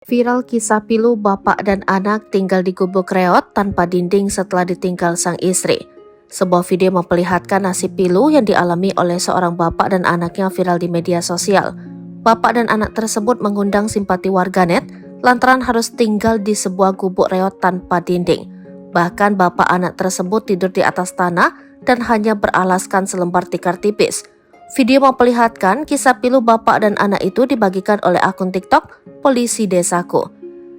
Viral kisah pilu bapak dan anak tinggal di gubuk reot tanpa dinding setelah ditinggal sang istri. Sebuah video memperlihatkan nasib pilu yang dialami oleh seorang bapak dan anaknya viral di media sosial. Bapak dan anak tersebut mengundang simpati warganet lantaran harus tinggal di sebuah gubuk reot tanpa dinding. Bahkan bapak anak tersebut tidur di atas tanah dan hanya beralaskan selembar tikar tipis. Video memperlihatkan kisah pilu bapak dan anak itu dibagikan oleh akun TikTok Polisi Desaku.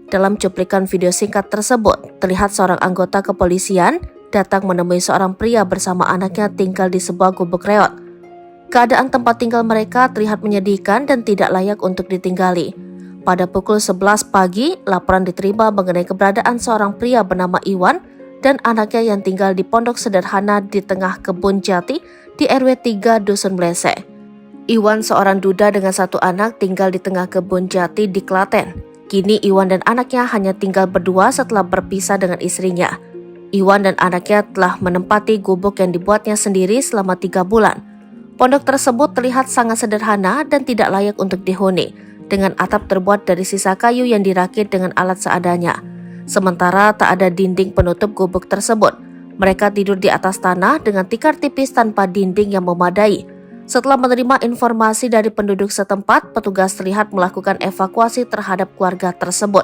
Dalam cuplikan video singkat tersebut, terlihat seorang anggota kepolisian datang menemui seorang pria bersama anaknya tinggal di sebuah gubuk reot. Keadaan tempat tinggal mereka terlihat menyedihkan dan tidak layak untuk ditinggali. Pada pukul 11 pagi, laporan diterima mengenai keberadaan seorang pria bernama Iwan dan anaknya yang tinggal di pondok sederhana di tengah kebun jati di RW 3 Dusun Blese. Iwan seorang duda dengan satu anak tinggal di tengah kebun jati di Klaten. Kini Iwan dan anaknya hanya tinggal berdua setelah berpisah dengan istrinya. Iwan dan anaknya telah menempati gubuk yang dibuatnya sendiri selama 3 bulan. Pondok tersebut terlihat sangat sederhana dan tidak layak untuk dihuni, dengan atap terbuat dari sisa kayu yang dirakit dengan alat seadanya. Sementara tak ada dinding penutup gubuk tersebut. Mereka tidur di atas tanah dengan tikar tipis tanpa dinding yang memadai. Setelah menerima informasi dari penduduk setempat, petugas terlihat melakukan evakuasi terhadap keluarga tersebut.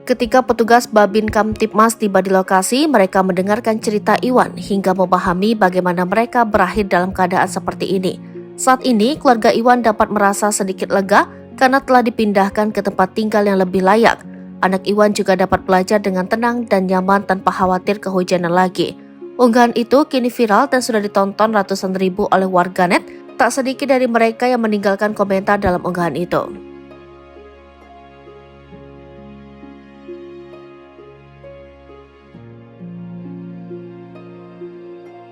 Ketika petugas Babin Kamtipmas tiba di lokasi, mereka mendengarkan cerita Iwan hingga memahami bagaimana mereka berakhir dalam keadaan seperti ini. Saat ini, keluarga Iwan dapat merasa sedikit lega karena telah dipindahkan ke tempat tinggal yang lebih layak. Anak Iwan juga dapat belajar dengan tenang dan nyaman tanpa khawatir kehujanan lagi. Unggahan itu kini viral dan sudah ditonton ratusan ribu oleh warganet. Tak sedikit dari mereka yang meninggalkan komentar dalam unggahan itu.